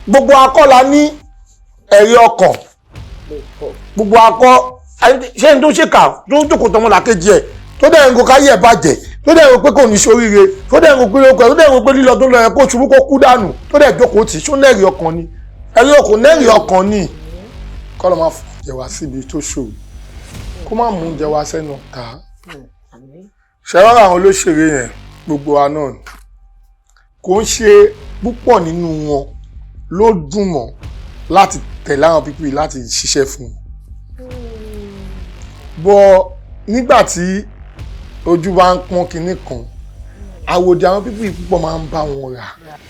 gbogbo akọ la ní ẹ̀rí ọkàn gbogbo akọ ṣé n tó ṣèkà tó jókòó tọmọ làkejì ẹ̀ tó dẹ̀ ń go káyé ẹ̀ bàjẹ́ tó dẹ̀ ń go pé kò ní ṣoríire tó dẹ̀ ń go pé lóko ẹ̀ tó dẹ̀ ń go pé lílọ tó lọ ẹ̀ kó ṣubú kó kú dànù tó dẹ̀ jókòó tì ṣó nẹ́ẹ̀rí ọkàn ni ẹ̀rí ọkàn nẹ́ẹ̀rí ọkàn ni kọ́ ló máa fún jẹ wá síbi tó ṣòro kó má mú jẹ wá sẹ́nu ọ̀tá ṣẹ́wọ́n àwọn olóṣèré yẹn gbogbo wa náà kò ń ṣe púpọ̀ nínú wọn ló dùn mọ́ láti tẹ̀lé àwọn pípì láti ṣiṣẹ́ fún un bọ́ nígbà tí ojú bá ń pọ́n kinní kan àwòdì àwọn pípì púpọ̀ máa ń bá wọn rà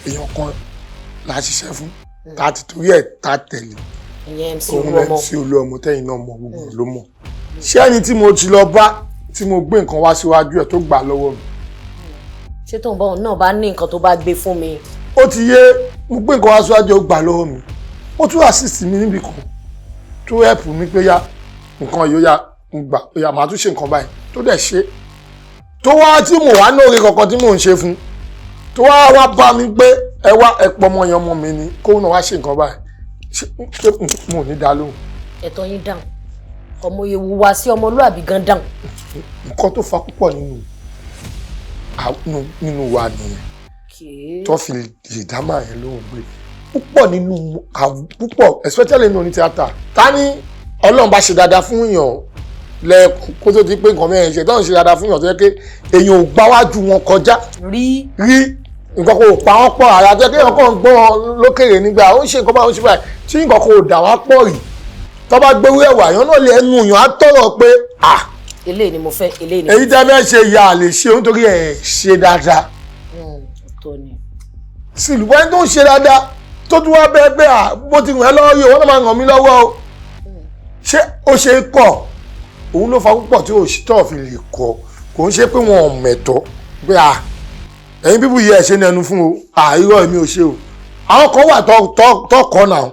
èèyàn kan la ṣiṣẹ́ fún láti torí ẹ̀ ta tẹ̀lé òun MC Oluomo tẹ́yìn náà mọ̀ gbogbo ló mọ̀ ṣé ẹni tí mo ti lọ bá tí mo gbé nǹkan wá síwájú ẹ̀ tó gbà lọ́wọ́ mi. ṣé tóun bá òun náà bá ní nǹkan tó bá gbé fún mi. ó ti yé mo gbé nǹkan wá síwájú ó gbà lọ́wọ́ mi ó tún assist mi níbi kan tó help mi pé yá nǹkan yóò yá gbà yá màá tún ṣe nǹkan báyìí tó dẹ̀ ṣe tó wá tí mo wá lóore kankan tí mò ń ṣe fún tó wá bá mi pé ẹ wá ẹ pọ ọmọ yẹn ọmọ mi ni kóun náà wá ṣe nǹkan báyìí ṣé mo ní dá lóhùn. ẹ̀tọ́ yín dáhùn ọmọ ewu wá sí ọmọlúàbí gan dáhùn. nǹkan tó fa púpọ̀ nínú wa nìyẹn tó fi lè dá máa yẹn lóhùn pé púpọ̀ nínú púpọ̀ especially nínú onítíátà ta ni Ọlọ́run bá ṣe dáadáa fún èèyàn lẹ́ẹ̀kún kó tó di pé nǹkan mẹ́rin ṣe tọ́run ṣe dáadáa fún èèyàn tó yẹ pé èèyàn ò gbáwájú wọn kọjá rí nǹkan kò pa wọ́n pọ̀ ara tó yẹ kéèyàn kàn gbọ́n lókèrè nígbà ó ń ṣe nǹkan báyìí ó ń ṣe báyìí tí nǹkan kò dà wá pọ̀ rí tó bá gbéwé ẹ̀wà yẹn náà lè ẹnu yàn á tọ̀rọ̀ pé eléyìí ni mo fẹ́ eléyìí ni. èyí tẹ́ fẹ́ ṣe ìyá lè ṣe nítorí ẹ̀ ṣe dáadáa. sílùú ẹni tó ń ṣe dáadáa tó tún wá bẹ́ẹ̀ pé bó ti ràn ẹ́ lọ́wọ́ yìí wọ́n náà máa ràn mí lọ́wọ́ o ṣé ó ṣe é kọ̀ òun ló fa púpọ̀ tí òṣìṣẹ́ fi lè kọ̀ kò ń ṣe pé wọn ò mẹ̀tọ́ pé ẹ̀yin bíbú yìí ẹ̀ ṣe ní ẹnu fún o irọ́ èmi ò ṣe o àwọn kan wà tó kọ́ náà.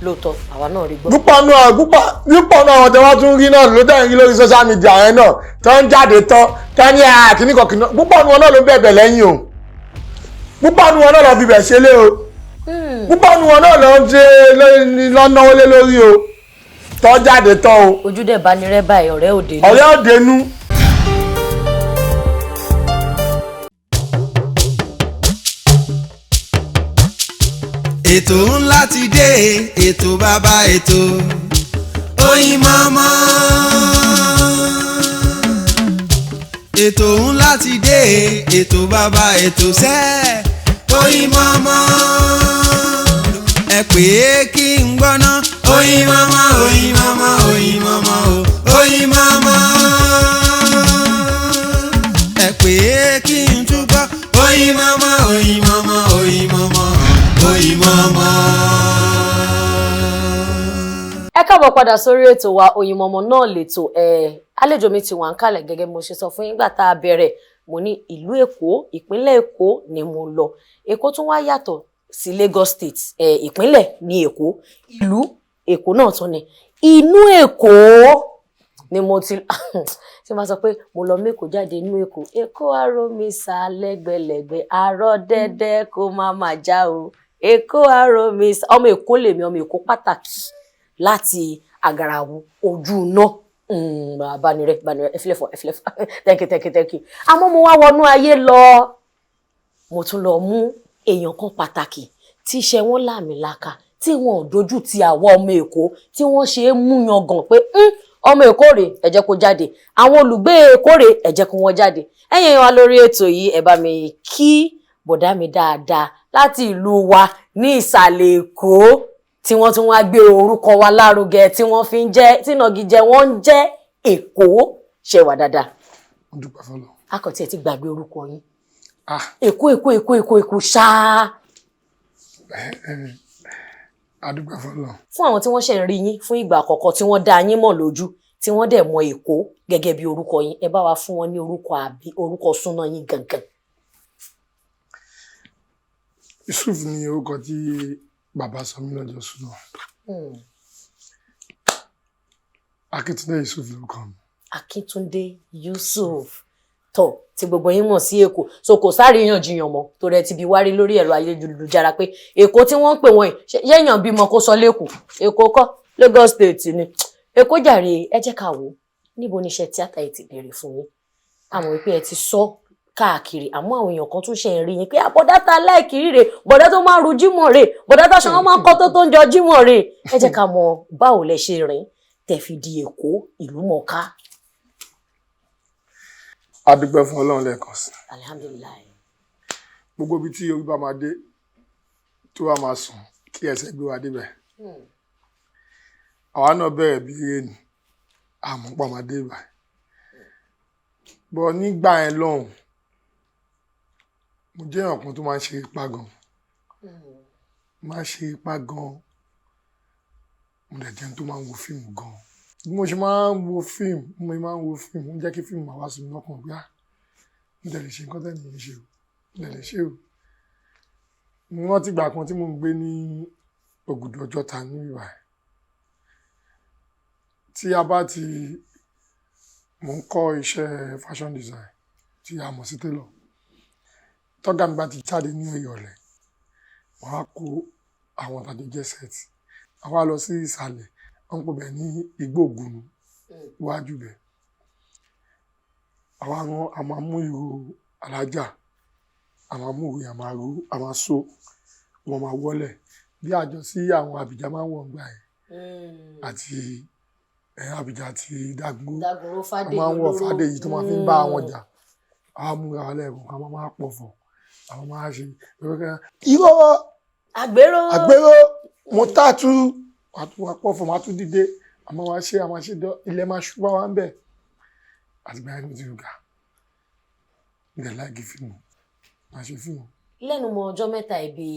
lóòótọ́ àwa náà rí gbọ́. púpọ̀ náà àwọn tẹ́wọ́ tún rí náà ló tẹ̀yìn lórí social media yẹn náà tó ń jáde tán tó ní kíníkan kíníkan púpọ̀ ní wọn náà ló bẹ̀bẹ̀ lẹ́yìn o púpọ̀ ní wọn náà lọ fi bẹ̀ ṣe lé o púpọ̀ ní wọn náà lọ ń ṣe lọ́nàwó lé lórí o tó jáde tán o. ojú dẹ̀ bá ní rẹ́ báyìí ọ̀rẹ́ òde nú. ọ̀rẹ́ òde nú. ètò ńlá ti dé ètò bàbá ètò Oyinmomo. ètò ńlá ti dé ètò bàbá ètò sẹ́ Oyinmomo. ẹ pè é kí n gbọ́ná Oyinmomo Oyinmomo Oyinmomo Oyinmomo. ẹ pè é kí n túbọ̀ Oyinmomo Oyinmomo Oyinmomo Oyinmomo. ẹ káàbọ̀ padà sórí ètò wa Oyinmomo náà lètò àlejò mi ti wà ń kalẹ̀ gẹ́gẹ́ mo ṣe sọ fún yín gbà tá a bẹ̀rẹ̀ mo ní ìlú Èkó ìpínlẹ̀ Èkó ni mo lọ Èkó tún wá yàtọ̀ sí Lagos State ìpínlẹ̀ ní Èkó ìlú Èkó náà tún ni inú Èkó ni mo ti ṣe máa sọ pé mo lọ mẹ́kọ̀ọ́ jáde inú Èkó Èkó aró mi sá lẹ́gbẹ̀lẹ́gbẹ̀ arọ́ dẹ́dẹ́ kó má má já o Èkó aró mi sá ọmọ Èkó lèmi ọmọ Èkó pàtàkì láti Àgàràwù ojú náà banire ẹfilẹfọ thank you àmọ́ mo wá wọnú ayé lọ mo tún lọ mú èèyàn kan pàtàkì tí iṣẹ́ wọn láàmìlaka tí wọn ò dojú ti àwa ọmọ Èkó tí wọ́n ṣe é mú yangàn pé ọmọ Èkó rè ẹ jẹ́ kó jáde àwọn olùgbé Èkó rè ẹ jẹ́ kó wọ́n jáde ẹ̀yin wa lórí ètò yìí ẹ bá mi kí bọ̀dá mi dáadáa láti ìlú wa ní ìsàlẹ̀ Èkó tí wọ́n tún wá gbé orúkọ wa lárugẹ tí wọ́n fi ń jẹ́ tí nàgìjẹ wọ́n ń jẹ́ Èkó ṣe wà dáadáa. mo dúpẹ́ fọlọ́. akọ̀tí ẹ ti gbàgbé orúkọ yín. Èkó ṣáá. a dúpẹ́ fọlọ́. fún àwọn tí wọ́n ṣe ń rí yín fún ìgbà àkọ́kọ́ tí wọ́n dá yín mọ̀ lójú tí wọ́n dẹ̀ mọ Èkó gẹ́gẹ́ bí orúkọ yín ẹ bá wa fún wọn ní orúkọ àbí orúkọ súná yín gangan. Yusuf ni orúkọ tí bàbá sọ mí lọ́jọ́ súná. Akíntúndé Yusuf ló kàn mí. Akíntúndé Yusuf tọ̀ tí gbogbo yín mọ̀ sí Èkó so kò sáríyànjiyàn mọ́ tó rẹ ti bi wárí lórí ẹ̀rọ ayélujára pé Èkó tí wọ́n ń pè wọ́n yìí yéèyàn bímọ kó sọ lẹ́kọ̀ọ́ Èkó kọ́ Lagos State ni Èkó jàre ẹ jẹ́ ká wò níbo ni iṣẹ́ tíátà yìí ti bẹ̀rẹ̀ fún yín àmọ́ wípé ẹ ti sọ káàkiri àmọ́ àwọn èèyàn kan tún ṣe ń rí yín pé àbọ̀dá ta láìkiri rè bọ̀dá tó máa ń ru jímọ̀ rè bọ̀dá táṣọ wọn máa ń kọ́ tó ń jọ jímọ̀ rè ẹ jẹ́ ká mọ̀ báwo lẹ ṣe rìn tẹ́ fi di Èkó ìlú mọ̀ọ́ká. A dúpẹ́ fún Ọlọ́run lẹ́ẹ̀kan sí. Alhamdulilayi. Gbogbo ibi tí orí bá máa dé tó wá máa sùn kí ẹsẹ̀ gbé wa débẹ̀. Àwa náà bẹ̀rẹ̀ bí eré ni àmọ́ pa máa dé ibà. Bọ̀ nígbà yẹn lọ́hùn mo jẹ́ èèyàn kan tó máa ń ṣe ipá gan. Máa ń ṣe ipá gan. Mo dẹ̀ jẹ́ ẹni tó máa ń wo fíìmù gan. Bí mo ṣe máa ń wo fíìmù ó jẹ́ kí fíìmù máa wá sí mi lọ́kàn gbá. Mo dẹ̀ lè ṣe nǹkan tẹ́lẹ̀ yẹn ṣe o. Mo dẹ̀ lè ṣe o. Mo rántí ìgbà kan tí mo ń gbé ní Ògùdù Ọjọ́ta ní ìwà ẹ̀. Tí a bá ti mo ń kọ́ iṣẹ́ fashion design tí a mọ̀ sí tailor. Tọ́gà mi bá ti jáde ní ìrọ̀lẹ́, wọ́n á kó àwọn tàbí jẹ́ set. A wá lọ sí ìsàlẹ̀, wọ́n ń pè bẹ́ẹ̀ ní Igbó Ògùnù iwájú bẹ̀. Àwa rán a máa mú ìró alájà, a máa mú ìró a máa so, wọ́n máa wọlẹ̀ bí àjọ sí àwọn àbíjà máa ń wọ̀ ńgbà yẹn àti àbíjà àti Dàgbòrò máa ń wọ̀ fàdé yìí tó máa fi ń bá àwọn jà. Àwọn múra wọlé ẹ̀kọ́ ká máa pọ̀fọ̀, àwọn máa ṣe irọ́ àgbérò mo tààtú àtúwà pọ̀fọ̀ máa tún dìde àmọ́ wá ṣe ilẹ̀ máa ṣúgbà wá ń bẹ̀ àti báyìí ló ti rúgà ilẹ̀ láìgì fíìmù máa ṣe fíìmù. Lẹ́nu mọ́ ọjọ́ mẹ́ta ibi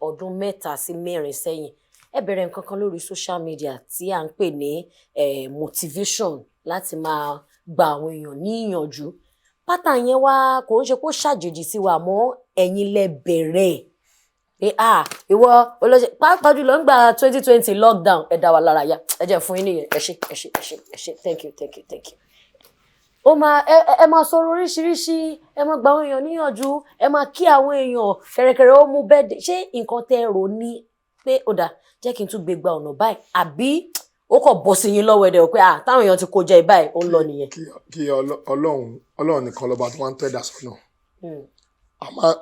ọdún 3 sí 4 sẹ́yìn ẹ bẹ̀rẹ̀ nǹkan kan lórí social media tí à ń pè ní motivation láti máa gba àwọn èèyàn ní ìyànjú pátá yẹn wá kò ń ṣe kó ṣàjèjì sí wa mọ́ ẹ̀yin lẹ bẹ̀rẹ̀ pé ìwọ olóṣè pàápàá jùlọ ń gba 2020 lockdown ẹ dá wa lára yá ẹ jẹ́ fún yín nìyẹn ẹ ṣé thank you. Ó máa ẹ máa sọ̀rọ̀ oríṣiríṣi ẹ máa gba àwọn èèyàn níyànjú ẹ máa kí àwọn èèyàn kẹ̀rẹ̀kẹ̀rẹ̀ ó mú bẹ́ẹ̀ ṣé nǹkan tẹ́ rò ní pé ó dà jẹ́ kí n tún gbé gba ọ̀nà báyìí àbí ó kàn bọ́ sí yín lọ́wọ́ ẹ̀dẹ̀ pé táwọn èèyàn ti kó jẹ báyìí ó ń lọ nìyẹn. Kí Ọlọ́run nìkan lọ́ba tó máa ń tẹ́dà sọ́nà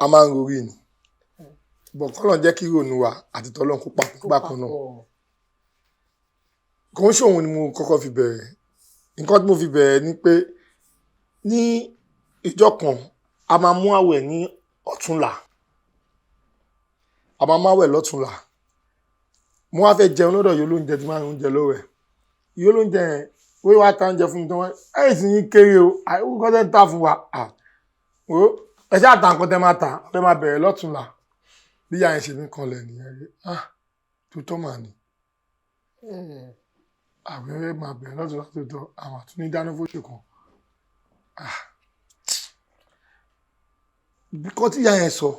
a máa ń rorí ni bọ̀ kọ́lọ́n jẹ́ kí ìrònú wa àti tọ́lọ́run kó papọ̀ bákan náà kò ń ṣòwò ni mo kọ́kọ́ fi bẹ̀rẹ̀ nǹkan tí mo fi bẹ̀rẹ̀ ni pé ní ìjọ kan a máa mú àwẹ̀ ní ọ̀túnla lọ́túnla mo wá fẹ́ jẹun lọ́dọ̀ yóò lóúnjẹ tí máa ń oúnjẹ lọ́wọ́ ẹ̀ yóò lóúnjẹ yẹn wọ́n wá ta oúnjẹ fún mi tán wọ́n ẹ̀yìn sì yín kéré o àìkú kọ́tẹ́ ń tà fún wa ẹ ṣáà ta nǹkan tẹ́ máa ta ẹ máa bẹ̀rẹ̀ lọ́túnla bí ìyá yẹn ṣe ní kanlẹ̀ nìyẹn rí tó tọ́ màá ní àwẹ̀rẹ̀ máa bẹ̀rẹ̀ lọ́túnla tó tọ́ àwọn àtúní dáná fóṣù kan bíkọ́ tí ìyá yẹn sọ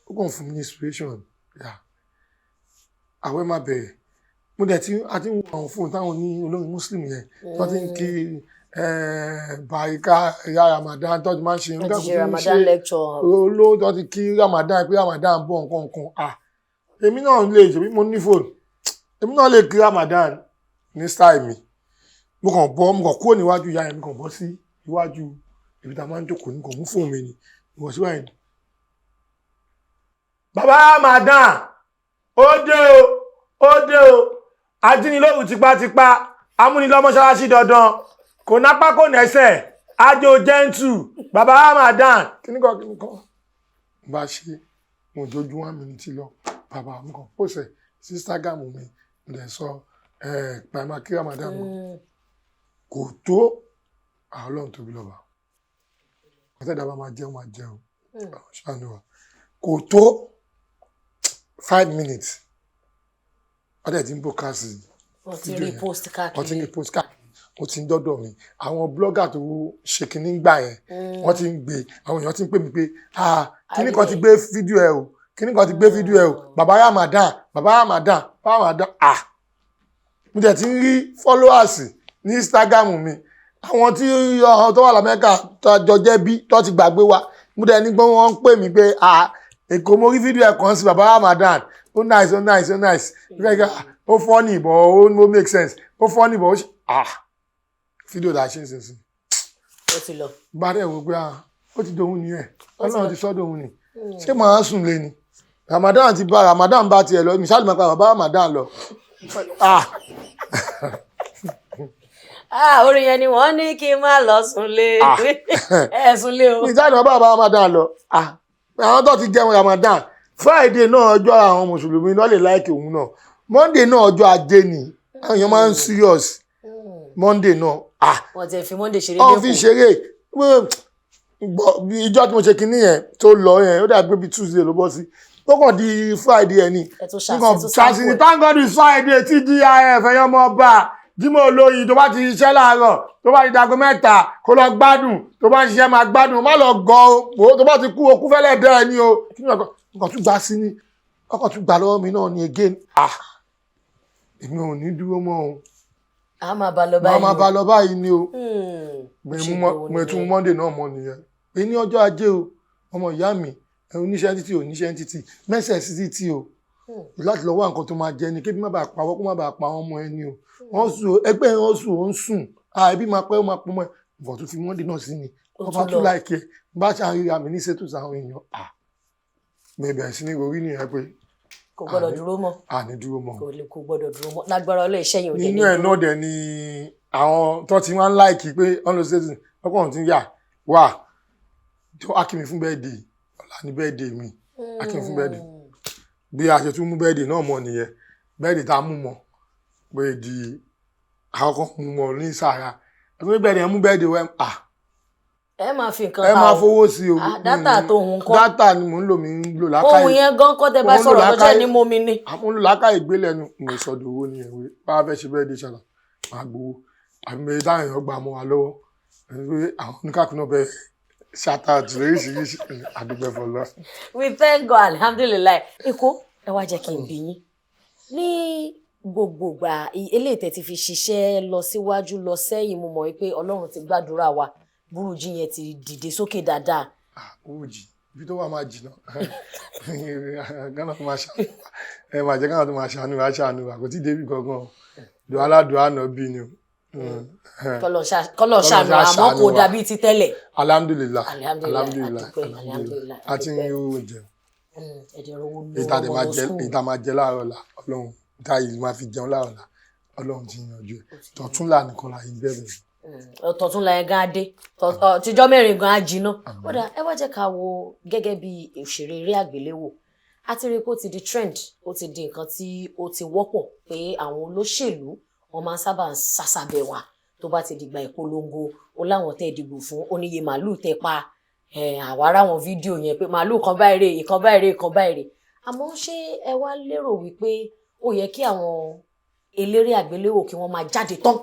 ó kàn fún mi ní inspiration àwẹ̀ máa bẹ̀rẹ̀ mo dẹ̀ tí a ti ń wo àwọn fóònù táwọn ní olórin muslim yẹn tó ti ń kí bàríkà ìyá Ramadan tó ti máa ń ṣe Ramadan lecture olówó tó ti kí Ramadan pé Ramadan bọ̀ nǹkan èmi náà lè ṣe bí mo ní fóònù èmi náà lè kí Ramadan ní style mi mo kàn kúrò níwájú ìyá yẹn mo kàn bọ́ sí iwájú ibi tá a máa ń jókòó ní kò mú fóònù mi ni ìwọ̀n síwáyé ni. Bàbá Ramadan ó dé o ajínilóhùn tipátipá amúnilọ́mọṣáláṣí dandan kò nápá kò nẹ́sẹ̀ ájò jẹ́ǹtù Bàbá Ramadan kíníkan bá ṣe mo dojú 1 minute lọ bàbá mi kàn pòṣẹ sí Instagram mi mo dẹ̀ sọ pàmò kí Ramadan kò tó àwọn Ọlọ́run tóbi lọ́ba ọ̀tẹ́dà bá máa jẹun ṣàánú wa kò tó 5 minutes ọdẹ tí ń bò káàsì ọtí repost káàkiri ó ti ń dọ́dọ̀ mi àwọn blogger tó ṣe kínní gbà yẹn wọ́n ti ń gbé àwọn èèyàn ti ń pè mí pé kíní kan ti gbé fídíò ẹ o Bàbá Ramadan mo dẹ̀ ti ń rí followers ní Instagram mi àwọn tí tó wà l'Amẹ́ríkà tó jẹ́ bí tó ti gbàgbé wa mo dẹ̀ ní pé wọ́n ń pè mí pé Èkó mo rí fídíò ẹ̀kan sí bàbá Ramadan ó nice ó funny but ó make sense ó funny but ó fídíò dà ṣe ń sìn ó ti lọ bá dẹ̀ wò pé ó ti dohun nìyẹn Ọlọ́run ti sọ́ dohun ni ṣé màá sùn lé ni Ramadan ti bá Ramadan bá tiẹ̀ lọ misali máa pa bàbá Ramadan lọ orin yẹn ni wọ́n ní kí n má lọ súnlé súnlé o. misali máa bá bàbá Ramadan lọ àwọn tó ti jẹun Ramadan Friday náà ọjọ́ àwọn mùsùlùmí náà lè láìkì òun náà Monday náà ọjọ́ ajé ni àwọn èèyàn máa ń serious Monday náà wọ́n ti fi Monday ṣeré lẹ́kọ̀ọ́ wọ́n fi ṣeré ìjọ tí mo ṣe kinní yẹn tó lọ yẹn ó dàbí bí Tuesday ló bọ́ sí ó kàn di Friday ẹ̀ ni nǹkan ṣàṣì ní thank God it's Friday tí DIF ẹ̀yọ́ mọ́ bá Jímọ̀ olóyin tó bá ti ṣiṣẹ́ láàárọ̀ tó bá ti dago 3 kó lọ gbádùn tó bá ń ṣiṣẹ́ máa gbádùn má lọ gan o tó bá ti kú okú fẹ́lẹ́ dẹ́ ẹ ní o nǹkan tún gbà sí ni ọkọ̀ tún gbà lọ́wọ́ mi náà ni again èmi ò ní dúró mọ́ o a máa bá lọ báyìí ni o mo tún Monday náà mọ́ nìyẹn pé ní ọjọ́ ajé o ọmọ ìyá mi oníṣẹ́ títí oníṣẹ́ títí mẹ́sẹ̀ sí títí o láti lọ wá nǹkan tó máa jẹ ni kébí má bàa pawọ́ kó má bàa pa ọmọ ẹni o wọ́n sùn ẹgbẹ́ wọn sùn ó ń sùn ẹbí máa pẹ́ ó máa pọ́n mọ́ ẹ bọ̀ tó fi Monday náà sí ni ọba tún láìkẹ́ bá ṣàríra mi ní ṣètò sáwọn èèyàn bẹ̀rẹ̀ sí ní orí nìyẹn pé kò gbọ́dọ̀ dúró mọ́ ní dúró mọ́ kò gbọ́dọ̀ dúró mọ́ lágbára Ọlọ́run iṣẹ́ yẹn ò dé ní nínú ẹ̀ náà dẹ̀ ni àwọn tó ti máa ń láìkì pé ọ̀nà ṣètò ọkùnrin ti ń yà wà tó akínmi fún birthday ọ̀la ní birthday mi akínmi fún birthday bí a ṣe tún mú birthday náà mọ́ nìyẹn birthday tá a mú mọ́ pé di àwọn kan mú mọ́ ní sàrà ẹgbẹ́ birthday mú birthday wẹ́ ẹ máa fi nǹkan ẹ máa fowó sí o dátà tó òun kọ́ dátà ni mò ń lò mí ń lò lákàyè ohun yẹn gan kọ́ tẹ bá sọ̀rọ̀ lọ́jọ́ ní mo mi ní. àwọn olùlákàyè ìgbélẹ̀nu mo sọ̀dọ̀ owó ní ẹ̀wé bá a fẹ́ ṣe bẹ́ẹ̀ dé ṣàlà máa gbowó àbí mẹ́rin táwọn èèyàn gbà mọ́ wa lọ́wọ́ àwọn oníkàkùn náà bẹ́ẹ̀ ṣàtà lóríṣiríṣi àdúgbò ẹ̀fọ́ lọ. we thank God alhamdulilayi Èkó ẹ wá jẹ́ kí n bí yín ní gbogbo ìgbà eléyìí tẹ́ ti fi ṣiṣẹ́ lọ síwájú lọ sẹ́yìn mo mọ̀ wípé Ọlọ́run ti gbàdúrà wa burújí yẹn ti dìde sókè dáadáa. Burújí ibi tó wà máa jìnnà gánà tó máa ṣàánú ẹ máa jẹ gánà tó máa ṣàánú wa kò tí ì débi gangan dùn aládùn àná bí ni o. kọlọ ṣàánú àmọ́ kò dàbí ti tẹ́lẹ̀. alhamdulilah àti ń rí owó jẹun ìta máa jẹ láàárọ̀ la Ọlọ́run ìta yìí máa fi jẹun láàárọ̀ la Ọlọ́run ti yanjú ẹ tọ̀túnla nìkan la yìí bẹ̀rẹ̀. Tọ̀tún la yẹn gan adé tíjọ́ mẹ́rin gan ajiná kódà ẹ wá jẹ́ ká wo gẹ́gẹ́ bí òṣèré eré àgbéléwò àti rí pé ó ti di trend ó ti di nǹkan tí ó ti wọ́pọ̀ pé àwọn olóṣèlú wọn máa ń sábà ń sásàbẹ̀ wá tó bá ti dìgbà ìpolongo ó láwọn tẹ́ dìbò fún oníye màálù tẹ́ pa àwárá àwọn fídíò yẹn pé màálù kan báyìí rè ìkan báyìí rè ìkan báyìí rè àmọ́ ṣé ẹ wá lérò wípé ó yẹ kí àwọn eléré àgbéléwò kí wọ́n máa jáde tán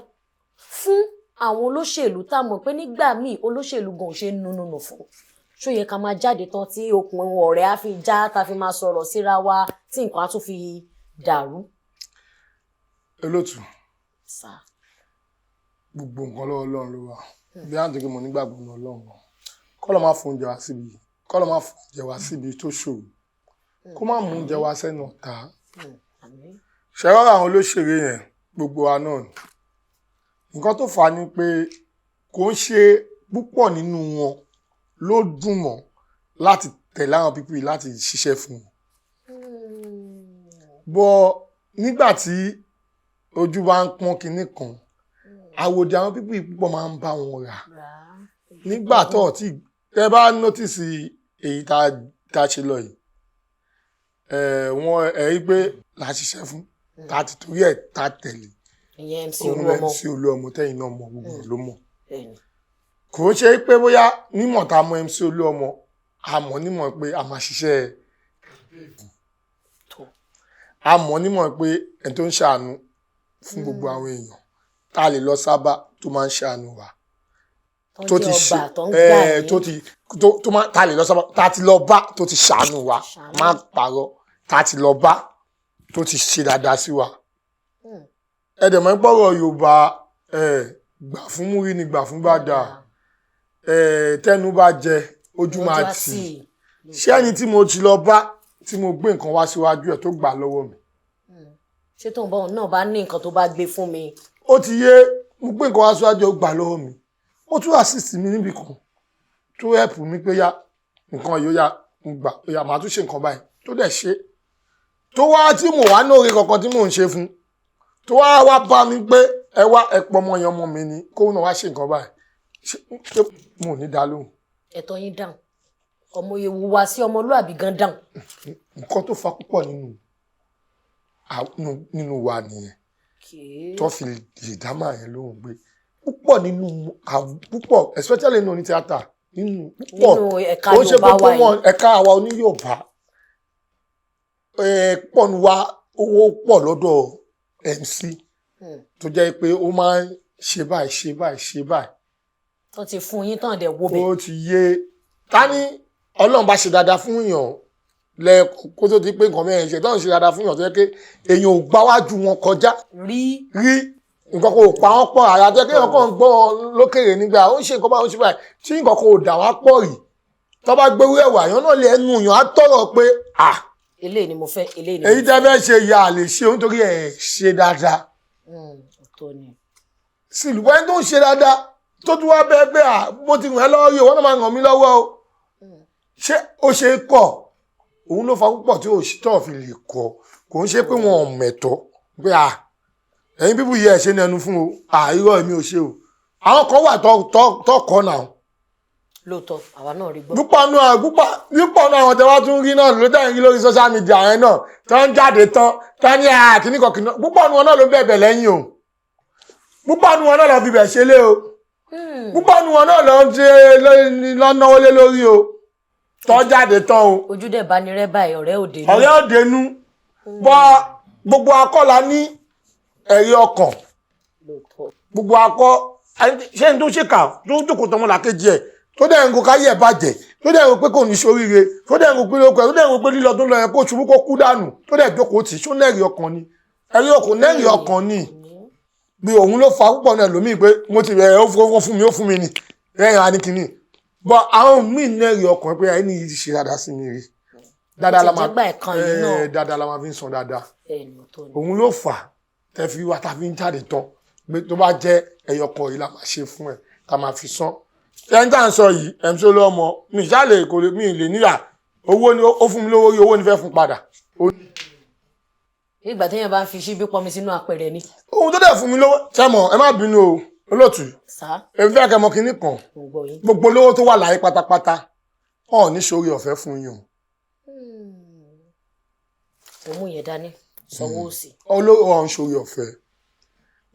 fún àwọn olóṣèlú tá a mọ̀ pé nígbà míì olóṣèlú gan ò ṣe nùnùnù fún ṣó yẹ ká máa jáde tán tí okùn ọ̀rẹ́ á fi já tá a fi máa sọ̀rọ̀ síra wa tí nǹkan á tún fi dàrú. olótù gbogbo nǹkan lọ́wọ́ Ọlọ́run ló wà bí a ń tẹ́kẹ́ mọ̀ nígbàgbọ́ ní Ọlọ́run kọ́lọ́ máa fún oúnjẹ wá síbi tó ṣòro kó má mú oúnjẹ wá sẹ́nu ọ̀tá ṣẹ́rọ́ àwọn olóṣèré yẹn gbogbo wa náà nǹkan tó fà á ni pé kò ń ṣe púpọ̀ nínú wọn ló dùn mọ́ láti tẹ̀lé àwọn pípì láti ṣiṣẹ́ fún wọn. bọ́ nígbà tí ojú bá ń pọ́n kinní kan àwòdì àwọn pípì púpọ̀ máa ń bá wọn rà nígbà tó tí ẹ bá nọ́tìsì èyí tá a ṣe lọ yìí wọ́n rí pé la ṣiṣẹ́ fún tá a ti torí ẹ̀ tá a tẹ̀lé MC Oluomo tẹ́yìn náà mọ̀ gbogbo ló mọ̀ kò ń ṣe pé bóyá nímọ̀ tá a mọ̀ MC Oluomo a mọ̀ nímọ̀ pé a máa ṣiṣẹ́ a mọ̀ nímọ̀ pé ẹni tó ń ṣàánú fún gbogbo àwọn èèyàn tá a lè lọ sábà tó máa ń ṣàánú wa tó ti ṣe tó máa tá a lè lọ sábà tá a ti lọ bá tó ti ṣàánú wa máa pààrọ̀ tá a ti lọ bá tó ti ṣe dáadáa sí wa. Ẹ̀dẹ̀ mọ́ gbọ́rọ̀ Yorùbá gbà fún múrí ni gbà fún bàdà tẹnu bá jẹ ojú máa tì ṣé ẹni tí mo ti lọ bá tí mo gbé nǹkan wá síwájú ẹ̀ tó gbà lọ́wọ́ mi. ṣé tóun báwọn náà bá ní nǹkan tó bá gbé fún mi. ó ti yé mo gbé nǹkan wá síwájú ó gbà lọ́wọ́ mi ó tún assist mi níbi kan tó help mi pé yá nǹkan yóò yá mo gbà yá màá tún ṣe nǹkan báyìí tó dẹ̀ ṣe tó wá tí mo wá ní oore kankan tí mò ń ṣe fún tó wá bá mi pé ẹ wá ẹ pọ ọmọ yẹn ọmọ mi ni kóun náà wá ṣe nǹkan báyìí ṣé mo ní dá lóhùn. ẹ̀tọ́ yín dáhùn ọmọ ewu wa sí ọmọlúàbí gan dáhùn. nǹkan tó fa púpọ̀ nínú wa nìyẹn tó fi lè dá máa yẹn lóhùn gbé púpọ̀ especially nínú onítíátà nínú ẹ̀ka Yorùbá wa yìí ẹ̀ka àwa oní Yorùbá pọ̀ ní wa owó pọ̀ lọ́dọ̀ MC tó jẹ́ pé ó máa ń ṣe báyìí. tó ti fún yín tán dẹ̀ wo bẹ́ẹ̀. ó ti yé ká ní Ọlọ́run bá ṣe dáadáa fún èèyàn kó tó di pé nǹkan mẹ́rin ṣe tó ń ṣe dáadáa fún èèyàn tó yẹ pé èèyàn ò gbáwájú wọn kọjá rí nǹkan kò pa wọ́n pọ̀ àyà tó yẹ kéèyàn kàn gbọ́ lókèrè nígbà ó ń ṣe nǹkan báyìí ó ń ṣe báyìí tí nǹkan kò dà wá pọ̀ rí tó bá gbé wíwẹ̀wà yẹn náà lè ẹnu yàn á tọ̀rọ̀ pé eléyìí ni mo fẹ́ eléyìí ni èyí tẹ́ fẹ́ ṣe ìyá àlè ṣe nítorí ẹ̀ ṣe dáadáa. sílùú ẹni tó ń ṣe dáadáa tó tún wá bẹ́ẹ̀ pé mo ti ràn ẹ́ lọ́wọ́ yìí òun náà máa ràn mí lọ́wọ́ o ṣé ó ṣe kọ̀ òun ló fa púpọ̀ tí òṣìṣẹ́ fi lè kọ̀ kò ń ṣe pé wọn ò mẹ̀tọ́ pé ẹ̀yin bíbú yìí ẹ̀ ṣe ní ẹnu fún o irọ́ èmi ò ṣe o àwọn kan wà tó kọ́ náà. lóòótọ́ àwa náà rí gbọ́. púpọ̀ náà àwọn tẹ́wọ́ tún rí náà ló tẹ̀ ń rí lórí social media yẹn náà tó ń jáde tán ní kíníkan púpọ̀ nu wọn náà ló bẹ̀bẹ̀ lẹ́yìn o púpọ̀ nu wọn náà lọ fi bẹ̀ ṣe lé o púpọ̀ nu wọn náà lọ náwó lé lórí o tó jáde tán o. ojú dẹ̀ bá ní rẹ́ báyìí ọ̀rẹ́ òde nú. ọ̀rẹ́ òde nú bọ́ gbogbo akọ́la ní ẹ̀rí ọkàn gbogbo akọ́ ṣé n tó ṣèkà tó jókòó tọmọ làkejì ẹ̀ tó dẹ̀ ń go káyé ẹ̀ bàjẹ́ tó dẹ̀ ń go pé kò ní ṣoríire tó dẹ̀ ń go pé lóko ẹ̀ tó dẹ̀ ń go pé lílọ tó lọ yẹn kó ṣubú kó kú dànù tó dẹ̀ jókòó tì ṣó nẹ́rì ọkàn ni ẹ̀rí ọkàn nẹ́rì ọkàn ni bí òun ló fa púpọ̀ náà lómi pé mo ti rẹ̀ ó fún mi ni rẹ́yìn aníkíní bọ́ àwọn míì nẹ́rì ọkàn pé ẹni yìí ti ṣe dáadáa sí mi rí dáadáa la máa fi ń san dáadáa òun ló fà tẹ́ fi wá tá fi ń jáde tán pé tó bá jẹ́ ẹyọkọ̀ yìí la máa ṣe fún ẹ ká máa fi san ẹni tá à ń sọ yìí MC Oluomo mi ìṣàlẹ̀ kò lè mi lè níyà owó ni ó fún mi lówó owó ni fẹ́ fún padà. ìgbà téèyàn bá ń fi ṣíbí pọnmi sínú apẹ̀rẹ̀ ni. ohun tó dẹ̀ fún mi lówó sẹ́mọ̀ ẹ má bínú o olóòtú èmi fẹ́ kẹmọ kinní kan gbogbo olówó tó wà láyé pátápátá ọ̀ ní sórí ọ̀fẹ́ fún yín o. òmù yẹn dání sanwó òsì. olówó ọ̀ ń sórí ọ̀fẹ́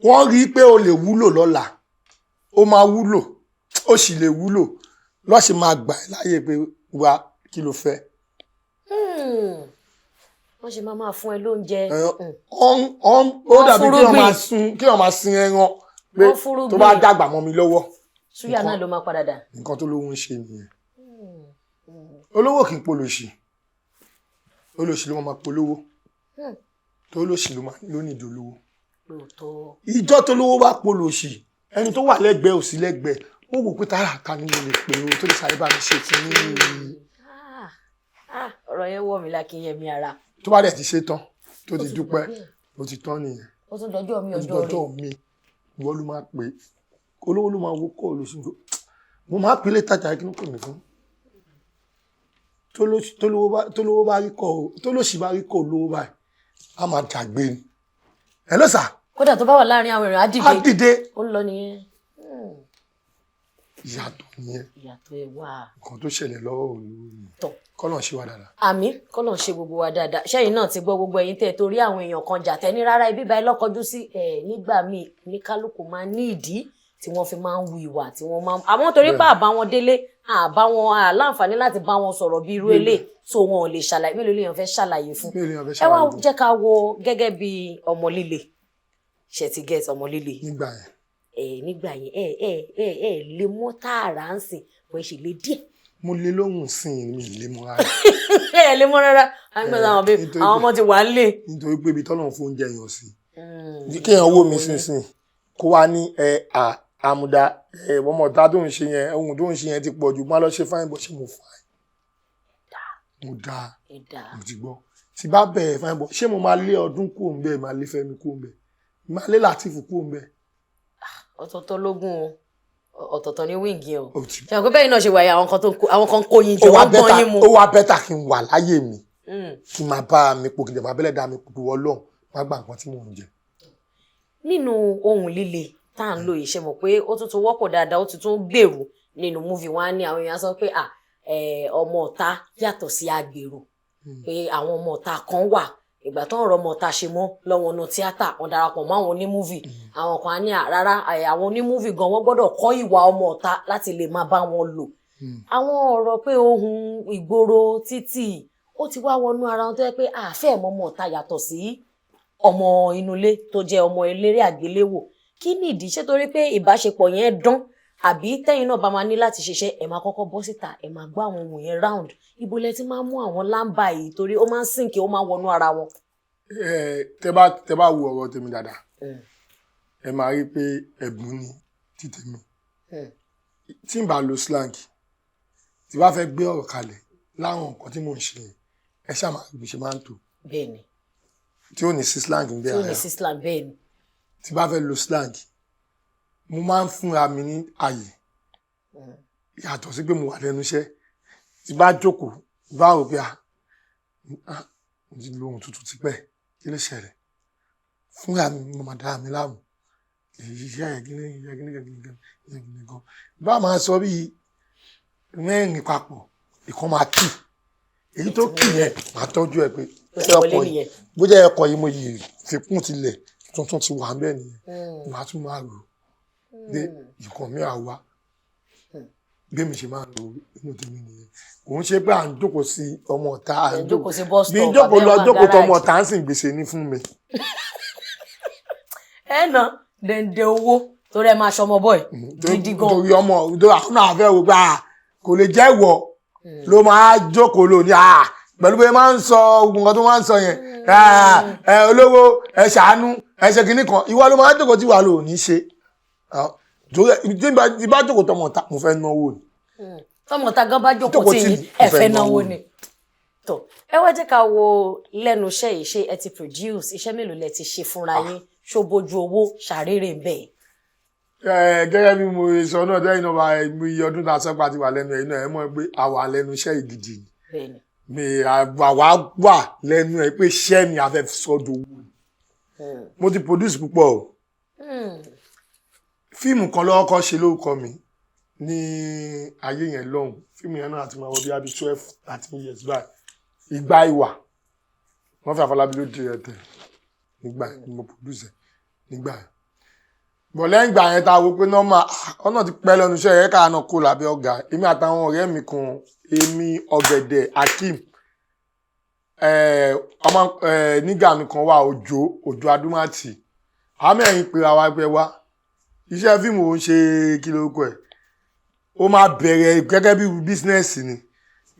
wọ́n rí i pé o lè wúlò lọ́la o máa wúlò ó sì lè wúlò lọ́sì máa gbà ẹ́ láyè pé wá kí ló fẹ́. wọ́n ṣe máa fún ẹ lóúnjẹ. ó dàbí kí wọ́n máa sin ẹran pé tó bá dàgbà mọ́ mi lọ́wọ́. súyà náà ló máa padà dà. nǹkan tó lówó ń ṣe nìyẹn. olówó kì í polòṣì olòṣì ló máa polówó tó olòṣì ló ní ìdí olówó. ìjọ tó lówó bá polòṣì ẹni tó wà lẹ́gbẹ̀ẹ́ òsì lẹ́gbẹ̀ẹ́ ó wò pé tààrà ta ni mo lè pè ó tó lè sáré bá mi ṣe ti ní. ọ̀rọ̀ yẹn wọ̀ mí lákìyẹmí ara. tó bá dẹ̀ ti ṣe tán tó ti dúpẹ́ ó ti tán nìyẹn. ó tún dọjọ́ mi ọjọ́ rẹ̀. ọjọ́ mi ìwọ ló máa pè é olówó ló máa wo kọ́ olóṣù mo máa pè é létajà kí ló pè mí fún. tólówó bá rí kọ́ tólóṣì bá rí kọ́ olówó báyìí á máa dàgbé ni. ẹ ló sà. kódà tó bá wà láàrin àwọn èèyàn á dìde. ó ń lọ nìyẹn. ìyàtọ̀ nìyẹn. ìyàtọ̀ ẹ̀ wà. nǹkan tó ṣẹlẹ̀ lọ́wọ́ olówó ni. kọ́lọ̀ ṣe wa dáadáa. àmín kọ́lọ̀ ṣe gbogbo wa dáadáa ṣẹ́yìn náà ti gbọ́ gbogbo ẹ̀yin tẹ́ torí àwọn èèyàn kan jà tẹ́ ní rárá ibi báyìí lọ́kọjú sí nígbà míì ní kálukú máa ní ìdí tí wọ́n fi máa ń wu ìwà tí wọ́n máa ń àwọn torí pé àbá wọn délé àbá wọn àláǹfààní láti bá wọn sọ̀rọ̀ bí irú èlé so wọn ò lè ṣàlàyé mélòó lèèyàn fẹ́ ṣàlàyé fún ẹ wá jẹ́ ká wo gẹ́gẹ́ bí ọmọ líle ṣe ti get ọmọ líle nígbà yẹn lè mọ tààrà ń sìn bó ṣe lè díẹ̀. mo lè lóhùn sìn mi lè mọ rárá. ẹ lè mọ rárá àwọn ọmọ ti wà lé. nítorí pé ibi tọ́lọ̀ fún oúnjẹ yàn sí kéèyàn wò mí sínsìn kó wá ní Amuda wọ́n mọ̀ tá tó ń ṣe yẹn ohun tó ń ṣe yẹn ti pọ̀ jù má lọ ṣe fáìn bọ́ ṣe mo fáìn. Mo dáa mo ti gbọ́ tí bá bẹ̀rẹ̀ fáìn bọ́ ṣé mo máa lé ọdún kúrò ń bẹ́ẹ̀ máa lé Fẹ́mi kúrò ń bẹ́ẹ̀ máa lé Látìfù kúrò ń bẹ́ẹ̀. Ọ̀tọ̀ọ̀tọ̀ lógún o ọ̀tọ̀ọ̀tọ̀ ní wíǹgì o ṣe àwọn bẹ́ẹ̀ náà ṣe wáyé àwọn kan kó yín jọ wọ́n gbọ́n yín mu. ó wá bẹ́tà kí n wà láyé mi kí n máa bá mi po kí n dẹ̀ máa bẹ́lẹ̀ dá mi po Ọlọ́run má gbà nǹkan tí mò ń jẹ. Nínú ohun líle tá à ń lò yìí ṣe mọ̀ pé ó tún wọ́pọ̀ dáadáa ó tún gbèrú nínú múvi wọn á ní àwọn èèyàn sọ pé ọmọ ọ̀tá yàtọ̀ sí agbèrò pé àwọn ọmọ ọ̀tá kan wà ìgbà tó ń rọ ọmọ ọ̀tá ṣe mọ́ lọ́wọ́ ọ̀nà tíátà wọn darapọ̀ mọ́ àwọn onímúvì àwọn kan á ní rárá àwọn onímúvì gan wọ́n gbọ́dọ̀ kọ́ ìwà ọmọ ọ̀tá láti lè máa bá wọn lò. Àwọn ọ̀rọ̀ pé ohun ìgboro títì ó ti wá wọnú ara wọn tó yẹ pé àfẹ́ ẹ̀mọ́ ọmọ ọ̀tá yàtọ̀ sí ọmọ inú ilé tó jẹ́ ọmọ eléré àgbéléwò kí ni ìdí ṣé torí pé ìbáṣepọ̀ yẹn dán àbí tẹ́yìn náà bá máa ní láti ṣiṣẹ́ ẹ̀ máa kọ́kọ́ bọ́ síta ẹ̀ máa gbọ́ àwọn ohun yẹn round ibo lẹ ti máa mú àwọn lámbà yìí torí ó máa ń sìnkì ó máa wọnú ara wọn. tẹ bá wo ọ̀rọ̀ tèmi dáadáa ẹ máa rí pé ẹ̀bùn ni títèmi tí n bá lo slang tí bá fẹ́ gbé ọ̀rọ̀ kalẹ̀ láwọn nǹkan tí mò ń ṣe ẹ ṣáà máa rí bí ṣe máa ń tò. Bẹ́ẹ̀ni. Tí ó ní sí slang ń bẹ ara. Tí ó ní sí slang bẹ́ẹ̀ni. Tí bá fẹ́ lo slang mo máa ń fúnra mi ní àyè yàtọ̀ sí pé mo wà lẹ́nu iṣẹ́ tí bá jókòó bá rò pé mo ti lo ohun tuntun ti pẹ́ kí ló ṣẹlẹ̀ fúnra mi mo máa dára mi láàmú ìṣiṣẹ́ ẹ̀gínníkan bá máa sọ bí mẹ́rin papọ̀ ìkan máa kì èyí tó kì yẹn máa tọ́jú ẹ pé bó jẹ́ ẹ̀kọ́ yìí mo yìí fi kún tilẹ̀ tuntun ti wà bẹ́ẹ̀ nìyẹn màá tún máa rò pé nǹkan mi àwa bí mi ṣe máa ń lo inú tèmi nìyẹn kò ń ṣe pé à ń jókòó sí ọmọ ọ̀tá à ń jókòó bí ń jókòó lọ jókòó tó ọmọ ọ̀tá ń sìn gbèsè ní fún mi. ẹ nà dẹ̀ǹdẹ̀ owó torí ẹ máa ṣọmọ bọ́ọ̀ gidi gan. torí ọmọ àwọn náà fẹ́ wo pé kò lè jẹ́ ìwọ ló máa jókòó lò ní pẹ̀lú pé máa ń sọ nǹkan tó máa ń sọ yẹn olówó ẹ ṣàánú ẹ ṣe kinní kan ìwọ ló máa jókòó tí wàá lò ní ṣe tí bá jókòó tọmọ ta mo fẹ́ náwó ni. tọmọ ta gan bá jókòó tí ẹ fẹ́ náwó ni. tó ẹ wá jẹ́ ká wo lẹ́nu iṣẹ́ yìí ṣé ẹ ti produce iṣẹ́ mélòó lẹ ti ṣe fúnra yín ṣó bójú owó ṣàrèrè bẹ́ẹ̀. gẹ́gẹ́ bí mo sọ náà dẹ́yìn náà bá iye ọdún tá a sọ pé a ti wà lẹ́nu ẹ̀yìn náà ẹ mọ̀ pé a wà lẹ́nu iṣẹ́ ìgidì ni mi àwa wà lẹ́nu ẹ̀ pé iṣẹ́ mi a fẹ́ sọ́dọ̀ owó mo ti produce púpọ̀ o fíìmù kan lọ́wọ́ kọ́ ṣe lórúkọ mi ní ayé yẹn lọ́hùn fíìmù yẹn náà àti máa wọ bí i 12-13 years back ìgbà ìwà wọ́n fi Àfọlábí ló direct nígbà mo produce nígbà yẹn bọ̀ lẹ́yìn ìgbà yẹn tá a wo pé nọ́mà ọ̀nà ti pẹ́ lẹ́nu iṣẹ́ yẹn káà náà kó lábẹ́ ọ̀gá èmi àtàwọn ọ̀rẹ́ mi kan èmi Ọ̀gẹ̀dẹ̀ Akeem ọmọ nígà mi kan wà Òjò Adúmátì àmì ẹ̀yìn pé àwa ẹgbẹ́ wa iṣẹ́ fíìmù ò ń ṣe kí lórúkọ ẹ̀ ó máa bẹ̀rẹ̀ gẹ́gẹ́ bí bísínẹ́sì ni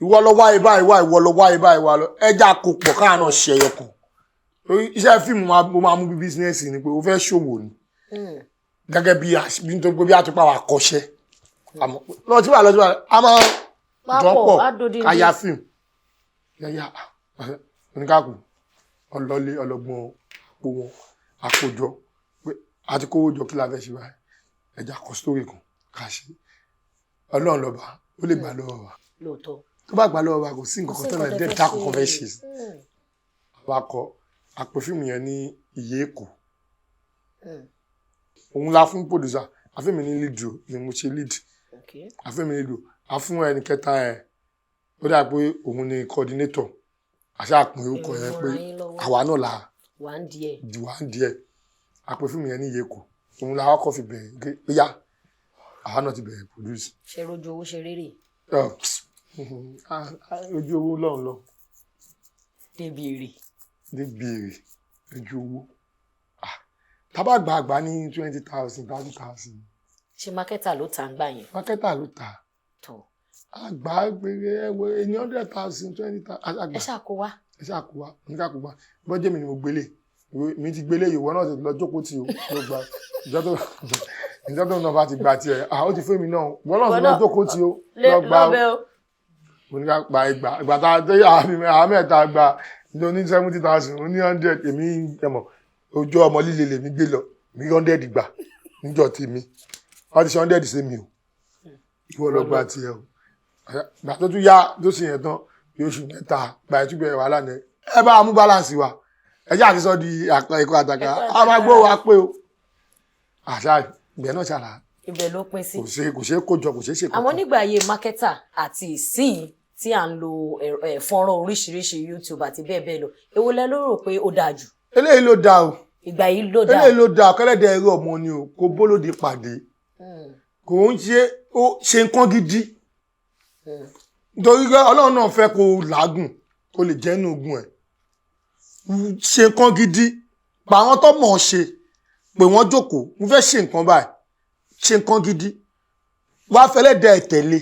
ìwọ lọ wá ibà ìwà ìwọ lọ wá ibà ìwà lọ ẹja kò pọ̀ káà náà ṣe ẹyọ kan iṣẹ́ fíìmù ó máa mú bí bísínẹ́sì ni pé ó fẹ́ ṣòwò ni gẹ́gẹ́ bí nítorí pé bí àtúpà wà kọ́ṣẹ́ lọ tí wà a máa dọ́pọ̀ káyà fíìmù yẹ́yà oníkàkù ọlọ́lé ọlọ́gbọ́n àpò wọn àkójọ pé àti kówó jọ kí la fẹ́ ṣe báyìí ẹja kọ sítórì kan ká ṣe Ọlọ́run lọ́ba ó lè gbà lọ́wọ́ wa tó bá gbà lọ́wọ́ wa kò sí nǹkan kan tó náà dé tá kọ̀ọ̀kan fẹ́ ṣe àwakọ̀ àpò fíìmù yẹn ní Ìyè Èkó òun la fún producer àfẹ́mi ní lead o ni mo ṣe lead àfẹ́mi ní lead o a fún ẹni kẹta ẹ̀ ó dà pé òun ni coordinator àṣà àpín orúkọ yẹn pé àwa náà la wà ń díẹ̀ àpò fíìmù yẹn ní Ìyè Èkó òun la kọ́ fi bẹ̀rẹ̀ pé yá àwa náà ti bẹ̀rẹ̀ produce. ṣe rojú owó ṣe rere. ojú owó lọ́run lọ. débi èrè. ojú owó tábà gbàgbà ní 20,000 30,000. ṣe mákẹ́tà ló ta ń gbà yẹn. mákẹ́tà ló ta. àgbà gbèrè ẹwẹ ní 100,000 20,000. ẹ ṣàkówá. oníkàkówá bọ́jẹ́ mi ni mo gbélé mi ti gbélé ìwọ náà lọ jókòó tí o ló gba ìjọba tó náà bá ti gba tiẹ̀ ó ti fún mi náà wọ́n náà ti lọ jókòó tí ó lọ gba mo ní ká gba ìgbà tá a dé àmẹ́ta gba ní oní 70,000 oní 100 èmi ẹ̀mọ̀ ojú ọmọ líle lèmi gbé lọ mi 100 gbà níjọ́ tèmi wọ́n ti ṣe 100 sí mi o ìwọ lọ gba tiẹ̀ o gbà tó tún yá tó sì yẹn tán bí oṣù mẹ́ta gba ìtúbẹ̀ wà lánàá ẹ bá mú balance wa ẹ jẹ́ àti sọ di ẹ̀kọ́ àtàkà a máa gbó wa pé o àṣà ìgbẹ́ náà ṣàlà ibẹ̀ ló pín sí kò ṣe kójọ kò ṣe ṣe kankan. àmọ́ nígbà ayé mákẹ́tà àti ìsìn tí à ń lo fọ́nrán oríṣiríṣi YouTube àti bẹ́ẹ̀ bẹ́ẹ̀ lọ èwo lẹ ló rò pé ó dáa jù. eléyìí ló dáa o ìgbà yìí ló dáa eléyìí ló dáa kẹlẹ́dẹ̀ ẹ̀rọ ọmọ ni o kò bólóde pàdé kò ń ṣe nǹkan gidi nítorí pé Ọlọ́run náà fẹ́ kó làágùn kó lè jẹ́ inú ogun ẹ̀ ṣe nǹkan gidi pa àwọn tó mọ̀ ọ́ ṣe pé wọ́n jókòó mo fẹ́ ṣe nǹkan báyìí ṣe nǹkan gidi wàá fẹ́lẹ́ dẹ tẹ̀lé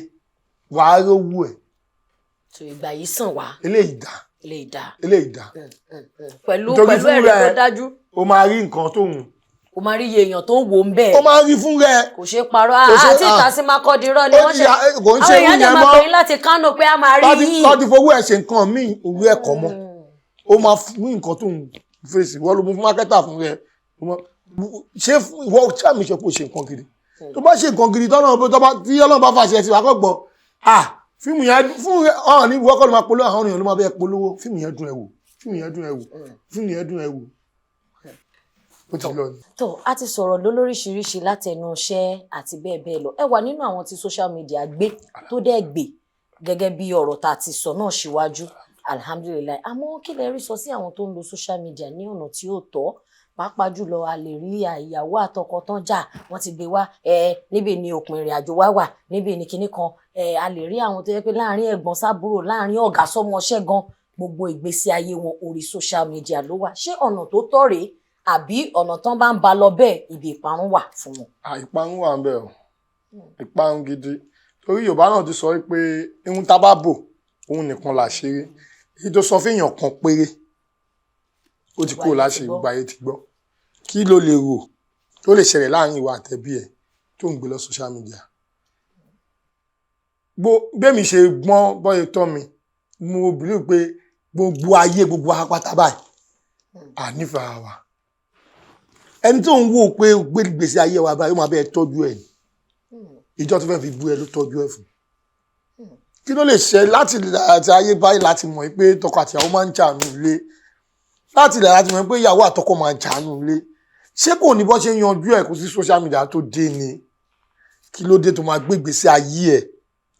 wàá rówó ẹ̀. tó ìgbà yìí sàn wá. eléyìí dá eléyìí dá. pẹ̀lú ẹ̀rí tó dájú. o máa rí nǹkan tó hùn. o máa rí iye èèyàn tó wò ń bẹ́ẹ̀. o máa rí fún rẹ. kò ṣe parọ́ àti ìtàsí máa kọ́ di irọ́ ni wọ́n ṣe. kò ń ṣe àwọn èèyàn dẹ̀ máa pè é láti Kánò pé a máa rí yìí. láti fowó ẹ̀ ṣe nǹkan míì òwe ẹ̀kọ́ mọ́ o máa fún nǹkan tó ń fèsì wọ́n ló mú fún mákẹ́tà fún rẹ ṣé ìwọ ṣàmì ṣe kó ṣe nǹkan gidi tó bá ṣe nǹkan gidi tí Ọlọ́run bá fàṣẹ sí wàá kọ́ gbọ́ fíìmù yẹn fún ọ̀hún ní ìwọ́kọ́ ló máa polówó àwọn èèyàn ló máa bẹ́ẹ̀ polówó fíìmù yẹn dùn ẹ̀ wò fíìmù yẹn dùn ẹ̀ wò fíìmù yẹn dùn ẹ̀ wò ó ti lọ ni. tó a ti sọ̀rọ̀ lólóríṣiríṣi látẹnu iṣẹ́ àti bẹ́ẹ̀ bẹ́ẹ̀ lọ ẹ wà nínú àwọn tí social media gbé tó dẹ́ gbé gẹ́gẹ́ bí ọ̀rọ̀ tá a ti sọ náà síwájú alhamdulilayi àmọ́ kí lẹ rí sọ sí àwọn tó ń lo social media ní ọ̀nà tí ó tọ́ pàápàá jùlọ a lè rí ìyàwó àtọkọ tán jà wọ́n ti gbé wá níbi ni òpin ìrìn àjò wá wà níbi ni kinní kan a lè rí àwọn tó yẹ pé láàrin ẹ̀gbọ́n sábúrò láàrin ọ̀gá sọ́mọṣẹ́ gan gbogbo ìgbésí ayé wọn orí social media ló wà ṣé ọ̀nà tó tọ́ rèé àbí ọ̀nà tán bá ń ba lọ bẹ́ẹ̀ ibi ìparun wà fún wọn. ìparun wà bẹ́ẹ̀ o ìparun gidi torí Yorùbá náà ti sọ pé ihun tá bá bò òun nìkan là ṣeré èyí tó sọ fẹ́yàn kan péré ó ti kúrò láṣẹ gbogbo ayé ti gbọ́ kí ló lè rò tó lè ṣẹlẹ̀ láàrin ìwà àtẹ̀bí ẹ̀ tó ń gbé lọ social media bẹ́ẹ̀ mi ṣe gbọ́n bọ́yẹ tọ́ mi mo bìlú pé gbogbo ayé gbogbo apáta báyìí ànífàá wa ẹni tó ń wò pé gbé gbèsè ayé wa báyìí ó máa bẹ́ẹ̀ tọ́jú ẹ̀ ní ìjọ tó fẹ́ fi bú ẹ ló tọ́jú ẹ̀ fún kí ló lè ṣe láti ayé báyìí láti mọ̀ pé tọkọ àtìyàwó máa ń jàánú ilé láti ilẹ̀ láti mọ̀ pé ìyàwó àtọkọ máa ń jàánú ilé ṣé kò ní bọ́ ṣe ń yanjú ẹ̀ kó sí social media tó dé ni kí ló dé tó máa gbé ìgbésí ayé ẹ̀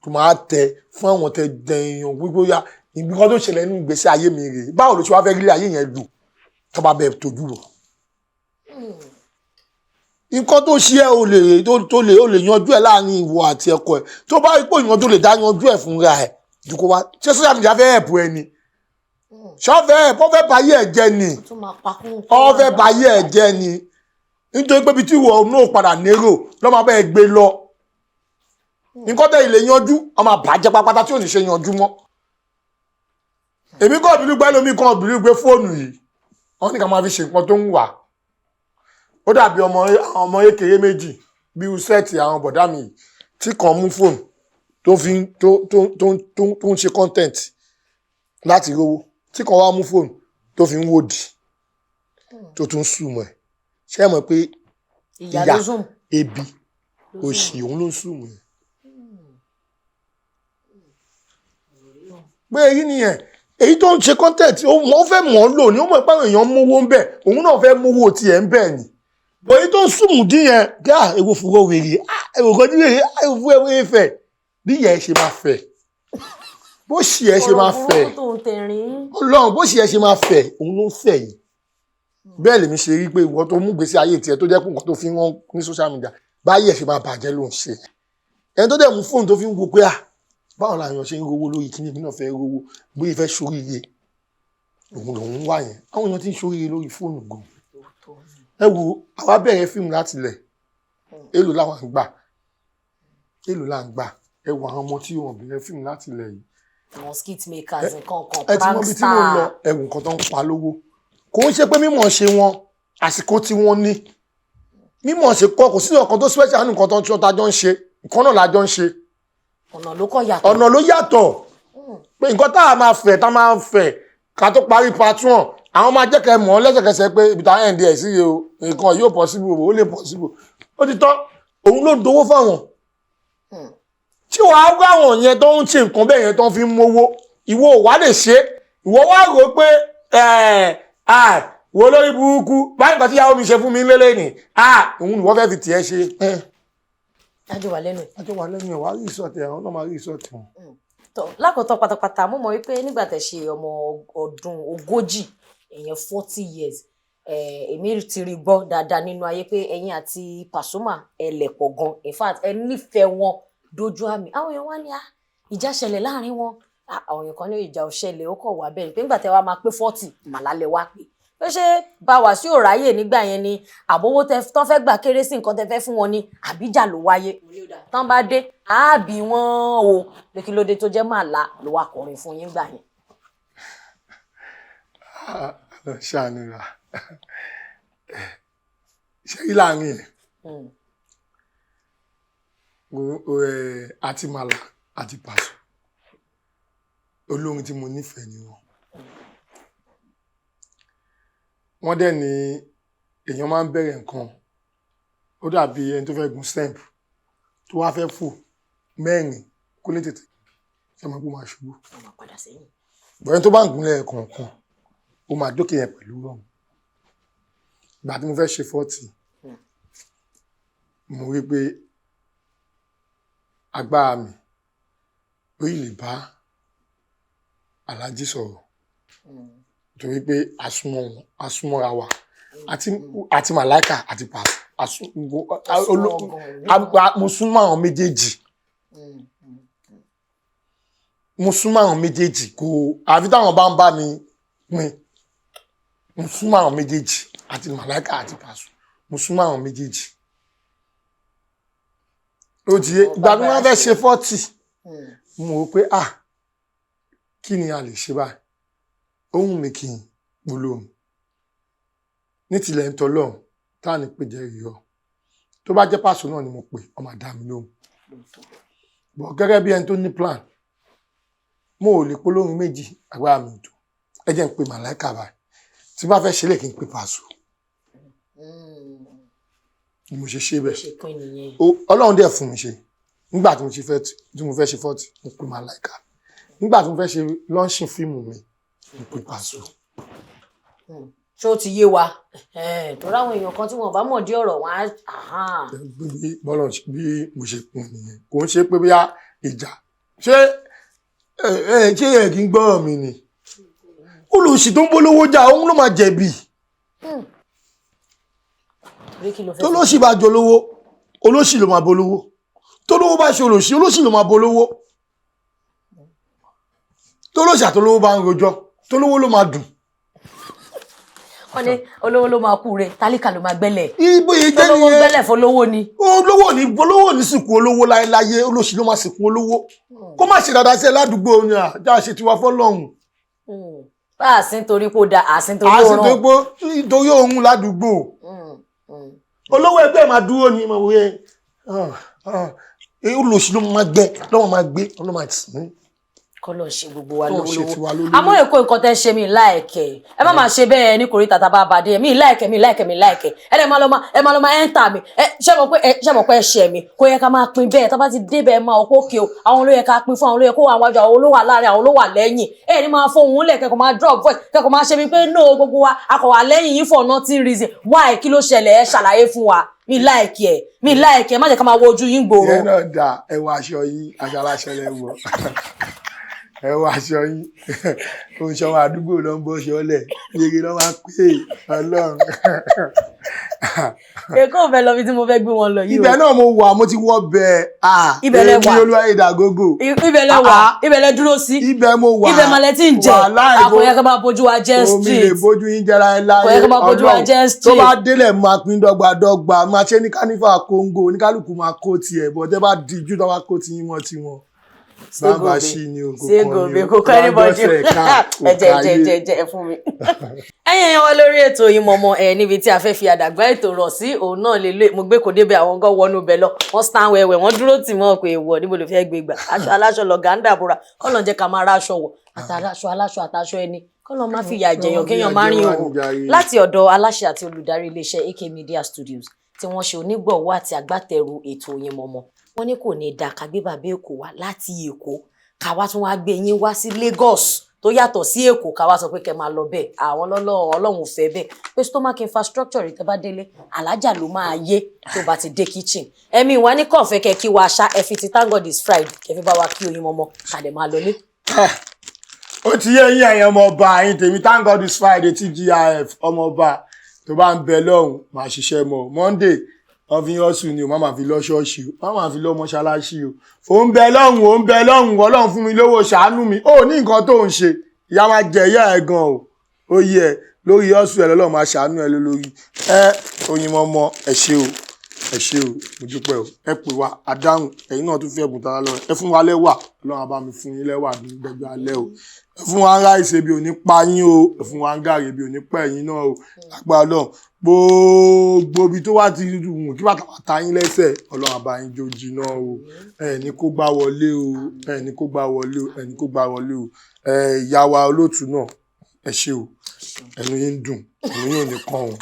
tó máa tẹ fún àwọn tẹ dẹ̀yàn gbígbóyà ìgbì kan tó ṣẹlẹ̀ nínú ìgbésí ayé mi rèé báwo ló ṣe wá fẹ́ rí ayé yẹn lò tó bá bẹ̀ tójú rò nǹkan tó ṣe ẹ́ ó lè yanjú ẹ̀ láàrin ìwọ àti ọkọ ẹ̀ tó bá rí pé ìyàn tó lè dá yanjú ẹ̀ fúnra ẹ̀ dùkọ́ wá ṣé social media fẹ́ ẹ̀bù ẹni ṣọ́fẹ́ ẹ̀ fọ́ fẹ́ báyé ẹ̀ jẹ́ ni ọ́ fẹ́ báyé ẹ̀ jẹ́ ni nítorí pé ibi tí ìwọ náà padà nérò lọ́mọ abẹ́ ẹ gbé lọ nǹkan tẹ̀ ilé yanjú ọmọ àbájẹ́ pápátá tí ò ní ṣe yanjú mọ́ èmi kọ́ ìbílú gbẹ́ lómi kan ìbílú gbé fóònù yìí wọ́n ní ká máa fi ṣe nǹkan tó ń wà ó dàbí ọmọ ékeré méjì bí usẹ́ẹ̀tì àwọn bọ̀dá mi tí kan mú fóònù tó ń ṣe content láti rówó tí kan wá mú fóònù tó fi ń wòdì tó tún súnmọ́ ẹ̀ ṣé ẹ mọ̀ pé ìyà ebi òṣì òun ló ń súnmọ́ ẹ̀ pé èyí nìyẹn èyí tó ń ṣe content wọ́n fẹ́ mọ̀ ọ́ lò ní ó mọ̀ pé àwọn èèyàn mówó ń bẹ̀ òun náà fẹ́ mówó tiẹ̀ ń bẹ̀ ni bọ̀ èyí tó ń súnmù dín yẹn gá ewu fúnra wèrè ewu kan dín wèrè ewu fúnra wèrè fẹ̀ bí ìyá ẹ ṣe máa fẹ̀ bó ṣì ẹ ṣe máa fẹ̀ Ọlọ́run bó ṣì ẹ ṣe máa fẹ̀ òun ló ń fẹ̀ yìí bẹ́ẹ̀ lèmi ṣe rí pé ìwọ tó mú gbèsè ayé tiẹ̀ tó jẹ́ pé nǹkan tó fi ń rán ní social media báyìí ẹ̀ ṣe máa bàjẹ́ ló ń ṣe ẹni tó dẹ̀ mú fóònù tó fi ń wo pé báwọn làwọn ṣe ń rówó lórí kíní mi náà fẹ́ rówó bí ìfẹ́ ṣoríire òun lòun wà yẹn àwọn èèyàn ti ń ṣoríire lórí fóònù gan ẹ wo àwa bẹ̀rẹ̀ fíìmù láti lẹ̀ èlò làwọn ń gbà èlò là ń gbà ẹ wo àwọn ọmọ tí wọn bẹ̀rẹ̀ fíìmù láti lẹ̀ yìí. àwọn skit makers nǹkan kan ẹ ti mọ ibi tí wọ́n lọ ẹ̀wù nǹkan tó ń pa lówó kò ń ṣe pé mímọ̀ ṣe wọn àsìkò tí wọ́n ní mímọ̀ ṣe kọ́ kò sí ọ̀kan tó special nǹkan tó ń tí ọ̀tá jọ ń ṣe nǹkan náà la jọ ń ṣe ọ̀nà ló kọ́ yàtọ̀ ọ̀nà ló yàtọ̀ pé nǹkan tá a máa fẹ̀ ká tó parí part 1 àwọn máa jẹ́ kẹ́ mọ̀ lẹ́sẹ̀kẹsẹ̀ pé ibi tá end ẹ̀ sí yìí o nǹkan yóò possible ó lè possible ó ti tán òun ló dowó fáwọn tí wàá wá àwọn yẹn tó ń ṣe nǹkan bẹ́ẹ̀ yẹn tó ń fi mówó ìwọ ò wá lè ṣe ìwọ wá rò pé wo lórí burúkú báyìí nǹkan tí ìyàwó mi ṣe fún mi lélẹ̀ ni òun ni wọ́n fẹ́ fi tiẹ̀ ṣe. ájò wà lẹ́nu ẹ̀ wá rí ìsọ̀tì ẹ̀ wọ́n náà máa rí ìsọ̀tì wọn. lákòótọ́ pátápátá mo mọ̀ wípé nígbà tẹ̀ ṣe ọmọ ọdún 40 èèyàn 40 years èmi ti rí gbọ́ dáadáa nínú ayé pé ẹ̀yin àti Pasuma ẹ lẹ̀pọ̀ gan in fact ẹ nífẹ̀ẹ́ wọn dojú àmì àwọn èèyàn wá ní ìjà ṣẹlẹ̀ láàrin wọn àwọn èèyàn kan ní ìjà ò ṣẹlẹ̀ ó kọ̀ wá bẹ́ẹ̀ ni pé nígbà tẹ́ wá máa pé 40 màlálẹ̀ wá pé pé ṣé bá wà sí òráyè nígbà yẹn ni àbówó tó fẹ́ gbà kéré sí nǹkan tẹ́ fẹ́ fún wọn ni àbíjà ló wáyé tán bá dé àábì wọn o pé kí ló dé tó jẹ́ màlá ló wà kọrin fún yín gbà yẹn. ṣàánúra ṣe rí láàrin ẹ̀ àti màlá àti Paso olórin tí mo nífẹ̀ẹ́ ni wọ́n dẹ̀ ní èèyàn máa ń bẹ̀rẹ̀ nǹkan ó dàbí ẹni tó fẹ́ gun stamp tó wá fẹ́ fò mẹ́rin kó lè tètè ṣe máa kó máa ṣubú bọ̀yẹn tó bá ń gúnlẹ̀ kọ̀ọ̀kan ó máa dókè yẹn pẹ̀lú rọrùn ìgbà tí mo fẹ́ ṣe 40 mo rí pé agbára mi ó yìí lè bá Alhaji sọ̀rọ̀ torí pé asúnmọ́ra wa àti Màláíkà àti Paso mo súnmọ́ àwọn méjèèjì kò àfi táwọn bá ń bá mi pín mo súnmọ́ àwọn méjèèjì àti Màláíkà àti Paso mo súnmọ́ àwọn méjèèjì ó ti yé ìgbà tí wọ́n fẹ́ ṣe 40 mo rò pé kí ni a lè ṣe báyìí ohun mi kì í polóhùn ní tilẹ̀ ń tọ́lọ́hùn táà ní pé jẹ́ ìyọ́ tó bá jẹ́ Paso náà ni mo pè ọmọ àdá mi lóhùn bọ̀ gẹ́gẹ́ bí ẹni tó ní plan mo ò lè polóhùn méjì agbára mi tó ẹ jẹ́ ń pe Màláíkà báyìí tí bá fẹ́ ṣe lè kí n pe Paso mo ṣe ṣe bẹ́ẹ̀ Ọlọ́run dẹ̀ fún mi ṣe nígbà tí mo fẹ́ ṣe 40 mo pe Màláíkà nígbà tí mo fẹ́ ṣe lọ́ńṣìn fíìmù mi mo pe Paso. ṣé ó ti yé wa tó ráwọn èèyàn kan tí wọn bá mọ̀ dí ọ̀rọ̀ wọn á. bọ́lọ̀ bí mo ṣe pin nìyẹn kò ń ṣe pé bóyá ìjà ṣé ẹ kì í gbọ́rọ̀ mi ni olùsì tó ń polówó jà òun ló máa jẹ̀bi tó lóṣì bá jolówó olóṣì ló máa bolówó tó lówó bá ṣe olóṣì ló máa bolówó tó lóṣì àtolówó bá ń rojọ́ tó lówó ló máa dùn. wọ́n ní olówó ló máa kú re tálíkà ló máa gbẹ́lẹ̀. ibo yìí jẹ́ nìyẹn olówó gbẹ́lẹ̀ fọlówó ni. olówó ní sìnkú olówó láéláyé olóṣì ló máa sìnkú olówó kó má ṣe dáadáa sí ẹ ládùúgbò ni àjà ṣe tiwa fọlọ́hún. bá a sì ń torí pé ó da a sì ń torí ó rán. nítorí òun ládùúgbò olówó ẹgbẹ́ máa dúró ní ìmọ̀ wòye olóṣì ló máa gbẹ lọ́wọ́ máa gbé ọlọ́wọ́ máa tì í. Kọ́lọ̀ ṣe gbogbo wa lówó àmọ́ èkó nǹkan tẹ́ ṣe mí láìkẹ́ ẹ má máa ṣe bẹ́ẹ̀ ní kòrí tàtà bá bàdé mí láìkẹ́ ẹ dẹ̀ máa lọ máa ẹ́ńtà mi ṣé mo pé ẹ ṣẹ̀ mi kò yẹ ká máa pín bẹ́ẹ̀ tá bá ti débẹ̀ máa ọkọ̀ òkè o àwọn ló yẹ ká pín fún àwọn ló yẹ kó wà wájú àwọn olówà láàrin àwọn olówà lẹ́yìn ẹ ní máa fohùn lẹ̀ kẹ́kọ̀ọ́ máa drop voice kẹ́kọ̀ọ́ máa ṣe mi pé no gbogbo wa akọ̀wà lẹ́yìn yìí for nothing reason why kí ló ṣẹlẹ̀ ẹ ṣàlàyé fún wa mi láìkẹ́ má jẹ́ ká máa wo ojú yín gbòòrò. ìyẹn náà dà ẹ wọ aṣọ yìí aṣọ aláṣẹ lẹ wọ ẹ wọ aṣọ yìí ohun ṣọwọ àdúgbò ló ń bọ ṣọlẹ yege ló máa pè Ọlọ́run. èkó ò fẹ́ lọ bí tí mo fẹ́ gbé wọn lọ yìí o. ibẹ̀ náà mo wà mo ti wọ bẹ́ẹ̀ ibẹ̀ lẹ wà èmi Olúwayédàgógó ibẹ̀ lẹ wà ibẹ̀ lẹ dúró sí ibẹ̀ mo wà ibẹ̀ malẹ̀ tí ń jẹ àkòyẹ ká máa bójú wa jẹ́ omi lè street bójú yín jẹ́ra ẹ láyé àkòyẹ ká máa bójú wa jẹ́ street tó bá délẹ̀ máa pín dọ́gbadọ́gba máa ṣe ní kánífà Kóńgò oníkálùkù máa kó tiẹ̀ bọ́ tẹ́ bá dijú tó bá kó ti yín mọ́ tiwọn. Bàbá ṣì ni o kò kọ́ ni o kò kọ́ anybody ẹ jẹ fún mi. ẹ̀yin wa lórí ètò yìí mọ̀mọ́ níbi tí a fẹ́ fi àdàgbà ètò rọ̀ sí òun náà lè lè mo gbé kò débẹ̀ àwọn gan wọnú bẹ̀ lọ wọ́n stand wẹ̀wẹ̀ wọ́n dúró tì mọ́ pé ìwọ níbo ló fẹ́ gbé gbà aṣọ aláṣọ lọ gàǹdà búra kọ́lọ̀ jẹ́ ká máa ráṣọ wọ̀ àtàláṣọ aláṣọ àtàṣọ ẹni kọ́lọ̀ má fi ìyà jẹyàn kéèyàn má rìn òwò láti ọ̀dọ̀ aláṣẹ àti olùdarí iléeṣẹ́ AK Media Studios tí wọ́n ṣe onígbọ̀wọ́ àti agbátẹrù ètò yìí mọ̀mọ́ wọ́n ní kò ní da ká gbé bàbá Èkó wá láti Èkó ká wá tún wá gbé yín wá sí Lagos tó yàtọ̀ sí Èkó ká wá sọ pé kẹ́ máa lọ bẹ́ẹ̀ àwọn Ọlọ́run fẹ́ bẹ́ẹ̀ pé stomach infrastructure tẹ́ bá délé alájà ló máa yé tó bá ti dé kitchen ẹ̀mí wa ní kàn fẹ́ kẹ́ kí wa ṣá ẹ fi ti thank God is Friday kẹ́ fi bá wa kí Oyin mọ́mọ́ ká dẹ̀ máa lọlé. ó ti yé yín ẹ̀yin ọmọọba yín tèmi thank God is Friday tí GIF ọmọọba tó bá ń bẹ lọ́hùn máa ṣiṣẹ́ mọ́ Monday wọ́n fi yọ́ sùn ni o má máa fi lọ ṣọ́ọ̀ṣì o má máa fi lọ mọ́ṣáláṣí o ò ń bẹ lọ́hùn Ọlọ́run fún mi lówó ṣàánú mi ó ní nǹkan tó ń ṣe ìyá máa jẹ ìyá ẹ̀ gan o ó yẹ lórí ọ̀sùn ẹ̀ lọ́lọ́run máa ṣàánú ẹ̀ lórí Oyin mọ́mọ́ ẹ ṣé o mo dúpẹ́ o ẹ pè wá àdáhùn ẹ̀yin náà tún fẹ́ bùn tara lọ ẹ fún wa lẹ́wà Ọlọ́run á bá mi fún yín lẹ́wà ní gbẹgbẹ alẹ́ o ẹ fún wa ń ráìsì ebi ò ní pa yín o ẹ fún wa ń gàrí ebi ò ní pa ẹ̀yin náà o lágbára Ọlọ́run gbogbo ibi tó wá ti wù kí bàtà ta yín lẹ́sẹ̀ Ọlọ́run á bá yín jó jiná o ẹni kó gbá wọlé o ẹni kó gbá wọlé o ìyá wa olóòtú náà ẹ ṣé o ẹnu yín dùn ẹnu yín ò ní kàn wọn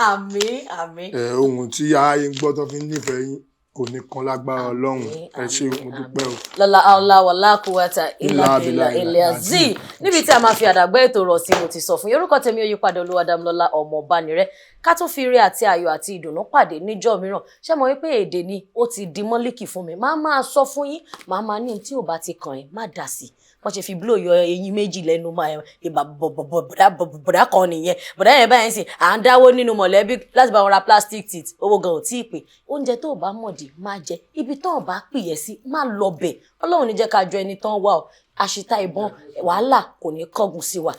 àmín ohun tí aráyé ń gbọ́ tó fi ń nífẹ̀ẹ́ yín kò ní kan lágbára Ọlọ́run ẹ ṣé mo dúpẹ́ o. lọ́la aláwọ̀lá kúwàtà ìlàbílà ilẹ̀ azí níbi tí a máa fi àdàgbà ètò rọ̀ sí mo ti sọ fún yorùkọ tèmi Oyípadà Olúwadámilọ́lá ọmọ Bánirẹ́ ká tún fi ire àti ayọ̀ àti ìdùnnú pàdé níjọ́ mìíràn ṣé mo wípé èdè ni ó ti di mọ́líkì fún mi máa sọ fún yín máa ní tí ò bá ti kàn ẹ́ má dà sí wọ́n ṣe fi blow yọ eyín méjì lẹ́nu máa bọ̀dá kan nìyẹn bọ̀dá yẹn báyìí sìn à ń dáwó nínú mọ̀lẹ́bí láti bá wọn ra plastic teeth owó gan ò tí ì pé oúnjẹ tó bá mọ̀dí má jẹ ibi tán bá pìyẹ sí má lọ bẹ̀ Ọlọ́run ní jẹ́ ká jọ ẹni tán wà ó àṣìta ìbọn wàhálà kò ní kọ́gùn sí wa.